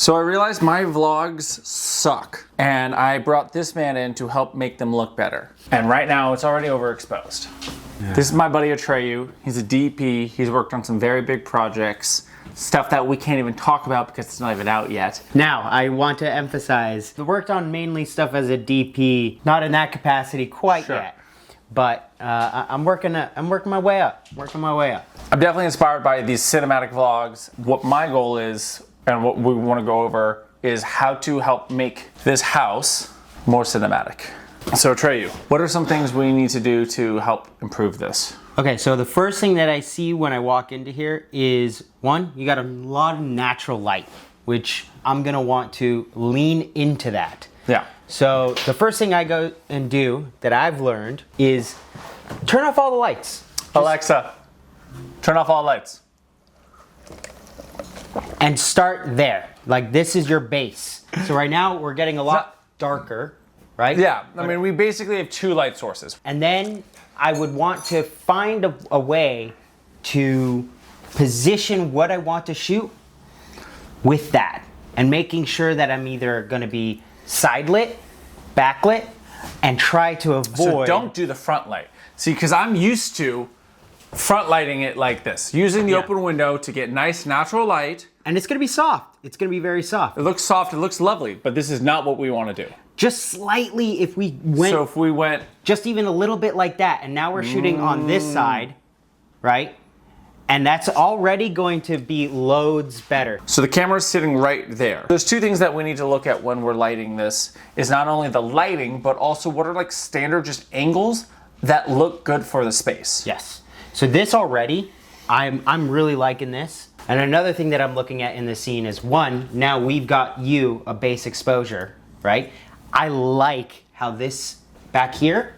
So I realized my vlogs suck, and I brought this man in to help make them look better. And right now it's already overexposed. Yeah. This is my buddy Atreyu. He's a DP. He's worked on some very big projects, stuff that we can't even talk about because it's not even out yet. Now, I want to emphasize, I worked on mainly stuff as a DP, not in that capacity quite yet. But I'm working my way up. I'm definitely inspired by these cinematic vlogs. What my goal is, and what we want to go over, is how to help make this house more cinematic. So Atreyu, what are some things we need to do to help improve this? Okay, so the first thing that I see when I walk into here is, one, you got a lot of natural light, which I'm gonna want to lean into that. Yeah. So the first thing I go and do that I've learned is turn off all the lights. Alexa, turn off all lights. And start there. Like, this is your base. So right now we're getting a lot darker, right? Yeah, I mean, we basically have two light sources. And then I would want to find a way to position what I want to shoot with that. And making sure that I'm either gonna be side lit, backlit, and try to avoid... So don't do the front light. See, because I'm used to front lighting it like this, using the open window to get nice natural light. And it's gonna be soft. It's gonna be very soft. It looks soft, it looks lovely, but this is not what we want to do. Just slightly, if we went... So if we went... Just even a little bit like that, and now we're shooting on this side, right? And that's already going to be loads better. So the camera's sitting right there. There's two things that we need to look at when we're lighting this, is not only the lighting, but also what are like standard just angles that look good for the space. Yes. So this already, I'm really liking this. And another thing that I'm looking at in the scene is, one, now we've got you a base exposure, right? I like how this back here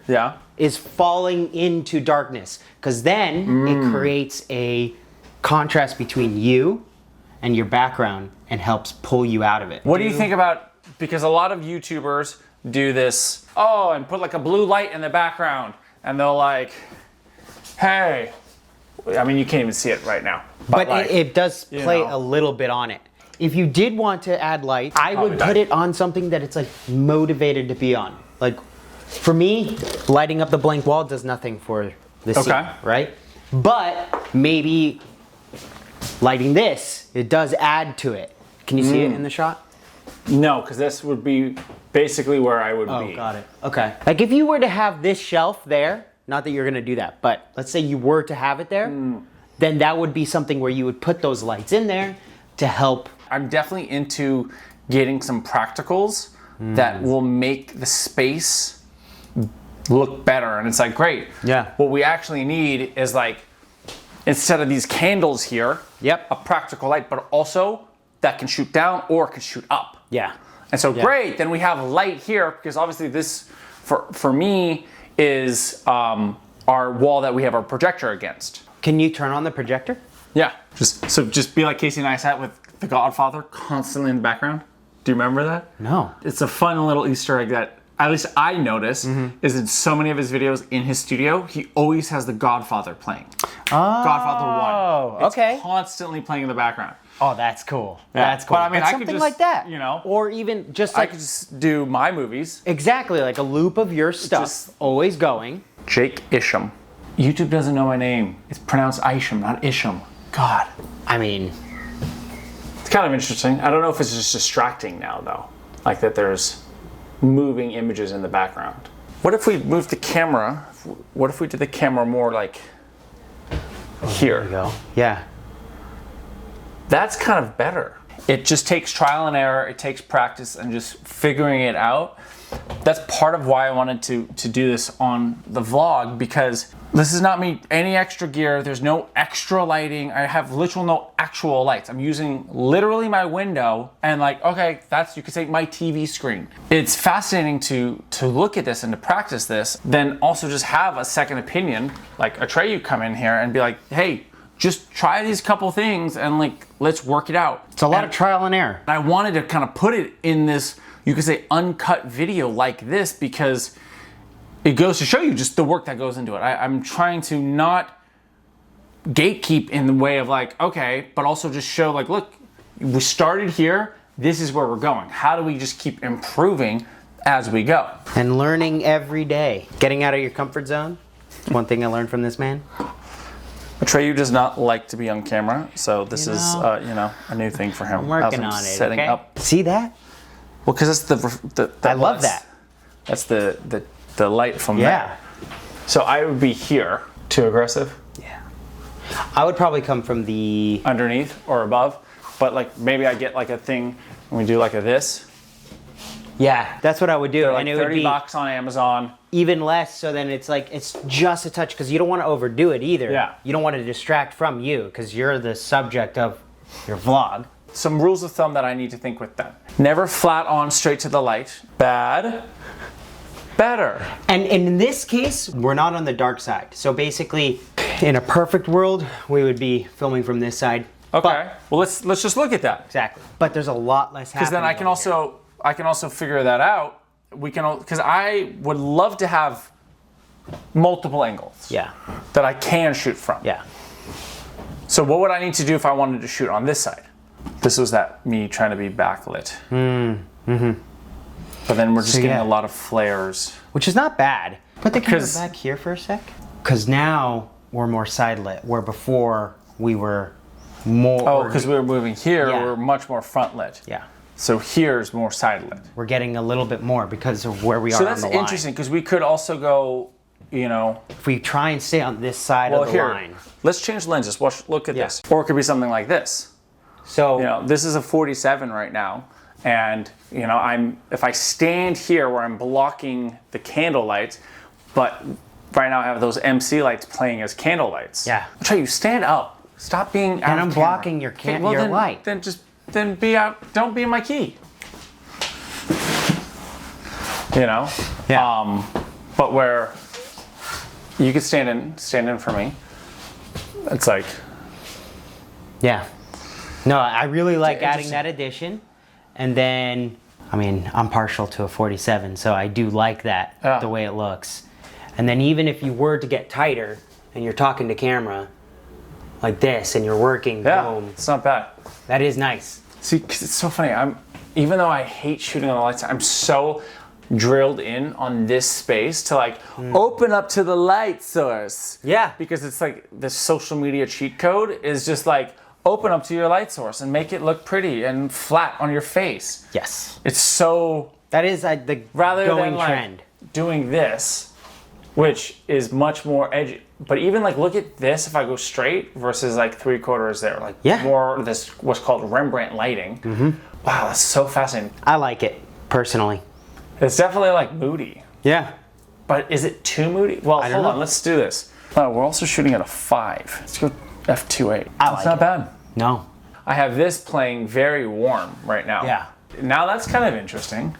is falling into darkness, because then it creates a contrast between you and your background and helps pull you out of it. What do you think about, because a lot of YouTubers do this, and put like a blue light in the background, and they'll like, hey, I mean, you can't even see it right now. But like, it does play a little bit on it. If you did want to add light, I would put it on something that it's like motivated to be on. Like, for me, lighting up the blank wall does nothing for the scene, right? But maybe lighting this, it does add to it. Can you see it in the shot? No, because this would be basically where I would be. Oh, got it. Okay. Like, if you were to have this shelf there, not that you're gonna do that, but let's say you were to have it there, then that would be something where you would put those lights in there to help. I'm definitely into getting some practicals that will make the space look better. And it's like, great. Yeah. What we actually need is like, instead of these candles here, a practical light, but also that can shoot down or can shoot up. Yeah. And so great, then we have light here, because obviously this, for me, is our wall that we have our projector against. Can you turn on the projector? Yeah. Just be like Casey and I sat with The Godfather constantly in the background. Do you remember that? No. It's a fun little Easter egg that at least I notice is in so many of his videos in his studio, he always has The Godfather playing. Godfather 1. Okay. It's constantly playing in the background. Oh, that's cool. Yeah. That's cool. But I mean, something could just, like that, you know, or even just like I could just do my movies. Exactly, like a loop of your stuff, always going. Jake Isham. YouTube doesn't know my name. It's pronounced Isham, not Isham. God. I mean, it's kind of interesting. I don't know if it's just distracting now, though. Like that there's moving images in the background. What if we moved the camera? What if we did the camera more like here? There you go. Yeah. That's kind of better. It just takes trial and error. It takes practice and just figuring it out. That's part of why I wanted to do this on the vlog, because this is not me any extra gear. There's no extra lighting. I have literal no actual lights. I'm using literally my window and like, okay, that's, you could say, my TV screen. It's fascinating to look at this and to practice this, then also just have a second opinion, like Atreyu come in here and be like, hey, just try these couple things and like, let's work it out. It's a lot of trial and error. I wanted to kind of put it in this, you could say, uncut video like this, because it goes to show you just the work that goes into it. I'm trying to not gatekeep in the way of like, okay, but also just show like, look, we started here this is where we're going. How do we just keep improving as we go? And learning every day. Getting out of your comfort zone. One thing I learned from this man. Atreyu does not like to be on camera, so this is a new thing for him. I'm working As on it, setting okay? up. See that? Well, because that's I love that. That's the light from Yeah. there. So I would be here. Too aggressive? Yeah. I would probably come from the... Underneath or above, but like maybe I get like a thing and we do like a this. Yeah, that's what I would do. They're like and it would be $30 on Amazon. even less, so then it's like, it's just a touch, because you don't want to overdo it either. Yeah. You don't want to distract from you, because you're the subject of your vlog. Some rules of thumb that I need to think with then. Never flat on straight to the light. Bad. Better. And in this case, we're not on the dark side. So basically, in a perfect world, we would be filming from this side. Okay. Well, let's just look at that. Exactly. But there's a lot less happening. Because then I can also figure that out. Because I would love to have multiple angles. Yeah. That I can shoot from. Yeah. So what would I need to do if I wanted to shoot on this side? This was me trying to be backlit. But then we're just getting a lot of flares. Which is not bad. Put the camera back here for a sec. Because now we're more side lit, where before we were more... Oh, because we were moving here, Yeah. we're much more front lit. Yeah. So here's more side lit. We're getting a little bit more because of where we are on the line. So that's interesting, because we could also go, If we try and stay on this side of the line. Let's change lenses. Look at Yeah. this. Or it could be something like this. So... This is a 47 right now. And, if I stand here where I'm blocking the candle lights, but right now I have those MC lights playing as candle lights. Yeah. Atreyu, stand up. Stop being out And of I'm camera. blocking your your light. Then be out. Don't be in my key. Yeah. But where you could stand in for me. It's like... Yeah. No, I really like Yeah, adding that addition. And then, I'm partial to a 47, so I do like that, the way it looks. And then even if you were to get tighter and you're talking to camera like this and you're working, boom. It's not bad. That is nice. See, 'cause it's so funny. Even though I hate shooting on the lights, I'm so drilled in on this space to open up to the light source. Yeah. Because it's like the social media cheat code is just like, open up to your light source and make it look pretty and flat on your face. Yes. It's so... That is the rather going than trend. Doing this, which is much more edgy. But even look at this if I go straight versus 3/4 there. More this what's called Rembrandt lighting. Wow, that's so fascinating. I like it, personally. It's definitely moody. Yeah. But is it too moody? Well, hold on, let's do this. We're also shooting at a 5. Let's go f2.8. That's not bad. No. I have this playing very warm right now. Yeah. Now that's kind of interesting.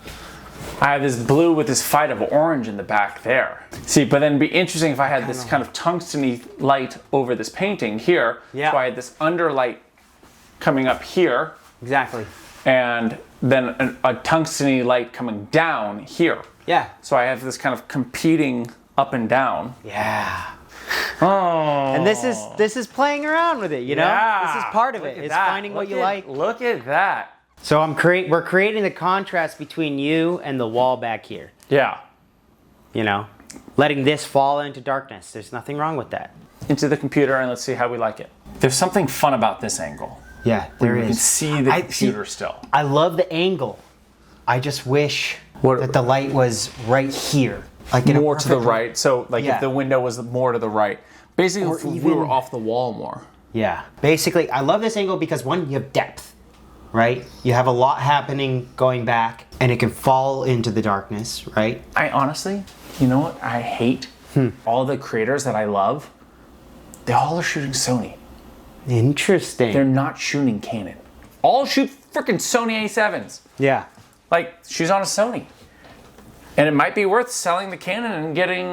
I have this blue with this fight of orange in the back there. See, but then it'd be interesting if I had this kind of tungsten-y light over this painting here. Yeah. So I had this underlight coming up here. Exactly. And then a tungsten-y light coming down here. Yeah. So I have this kind of competing up and down. Yeah. Oh. And this is playing around with it, Yeah. This is part of it. It's finding what you like. Look at that. So we're creating the contrast between you and the wall back here. Yeah. Letting this fall into darkness. There's nothing wrong with that. Into the computer and let's see how we like it. There's something fun about this angle. Yeah, there You is. can see the computer still. I love the angle. I just wish that the light was right here. In More to the right. So Yeah. if the window was more to the right. Basically, Or if we even- were off the wall more. Yeah. Basically, I love this angle because one, you have depth, right? You have a lot happening going back and it can fall into the darkness, right? I honestly, you know what I hate? All the creators that I love, they all are shooting Sony. Interesting. They're not shooting Canon. All shoot freaking Sony A7s. Yeah. She's on a Sony. And it might be worth selling the Canon and getting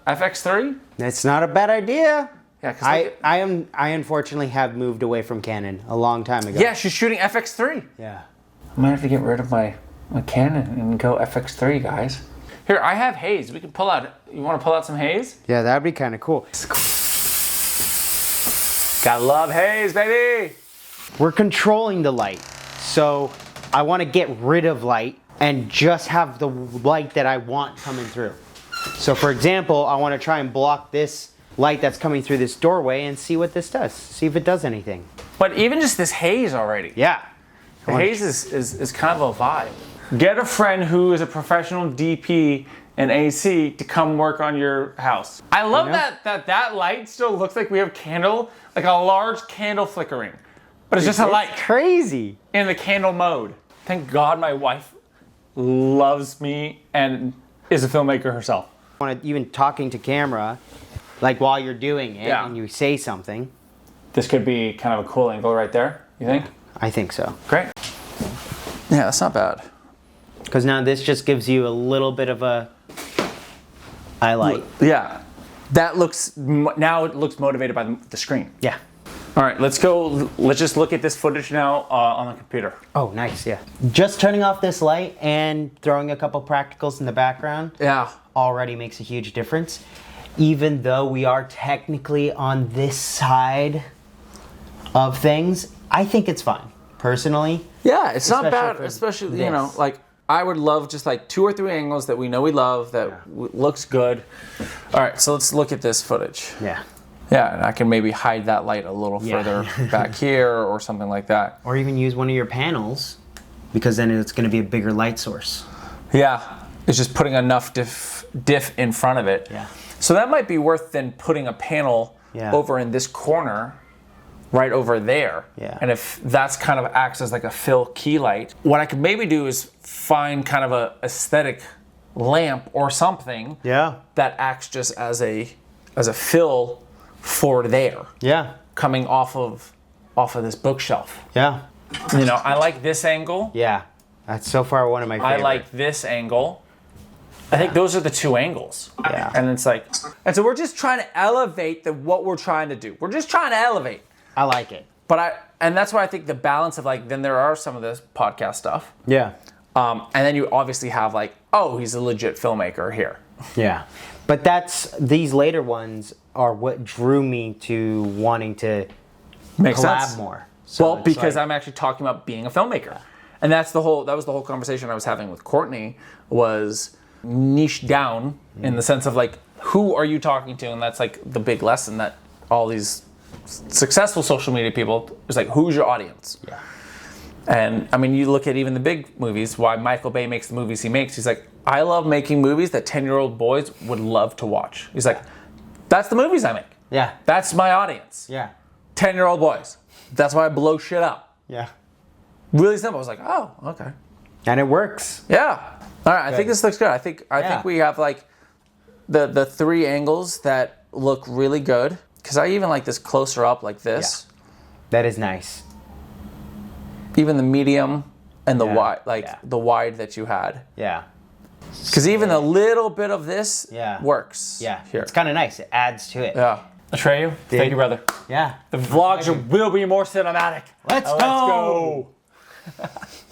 FX3. It's not a bad idea. Yeah, because I unfortunately have moved away from Canon a long time ago. yeah, she's shooting FX3. Yeah. I might have to get rid of my Canon and go FX3, guys. Here, I have haze. We can pull out. You want to pull out some haze? Yeah, that'd be kind of cool. Gotta love haze, baby. We're controlling the light. So I want to get rid of light and just have the light that I want coming through. So for example, I want to try and block this light that's coming through this doorway and see what this does. See if it does anything. But even just this haze already. Yeah. The haze is kind of a vibe. Get a friend who is a professional DP and AC to come work on your house. I love that light still looks like we have candle, like a large candle flickering. But it's just a light Crazy. in the candle mode. Thank God my wife loves me and is a filmmaker herself. Even talking to camera, like while you're doing it and you say something. This could be kind of a cool angle right there, you think? I think so. Great. Yeah, that's not bad. Because now this just gives you a little bit of a highlight. Yeah. That looks, now it looks motivated by the screen. Yeah. All right, let's just look at this footage now on the computer. Oh, nice, yeah. Just turning off this light and throwing a couple practicals in the background already makes a huge difference. Even though we are technically on this side of things, I think it's fine, personally. Yeah, it's not bad, especially, you know, like, I would love just like 2 or 3 angles that we know we love, that looks good. All right, so let's look at this footage. Yeah. Yeah, and I can maybe hide that light a little further back here or something like that. Or even use one of your panels, because then it's going to be a bigger light source. Yeah, it's just putting enough diff in front of it. Yeah. So that might be worth then putting a panel over in this corner, right over there. Yeah. And if that's kind of acts as like a fill key light, what I could maybe do is find kind of a aesthetic lamp or something that acts just as a fill for there. Yeah. Coming off of this bookshelf. Yeah. You know, I like this angle. Yeah. That's so far one of my favorites. I like this angle. I think those are the 2 angles. Yeah. And it's like, and so we're just trying to elevate what we're trying to do. We're just trying to elevate. I like it. And that's why I think the balance of like, then there are some of this podcast stuff. Yeah. And then you obviously have like, oh, he's a legit filmmaker here. Yeah. But these later ones are what drew me to wanting to Makes collab sense. more. So well, because I'm actually talking about being a filmmaker. And that was the whole conversation I was having with Courtney, was niche down in the sense of like, who are you talking to? And that's like the big lesson that all these successful social media people is like, who's your audience? Yeah. And I mean, you look at even the big movies, why Michael Bay makes the movies he makes. He's like, I love making movies that 10-year-old boys would love to watch. He's like, that's the movies I make. Yeah. That's my audience. Yeah. 10-year-old boys. That's why I blow shit up. Yeah. Really simple. I was like, oh, okay. And it works. Yeah. All right. I think this looks good. I think we have like the 3 angles that look really good. Because I even like this closer up like this. Yeah. That is nice. Even the medium and the wide, the wide that you had. Yeah. Because even a little bit of this works. Yeah. Here. It's kind of nice. It adds to it. Yeah. Atreyu, thank you, brother. Yeah. The vlogs will be more cinematic. Let's go.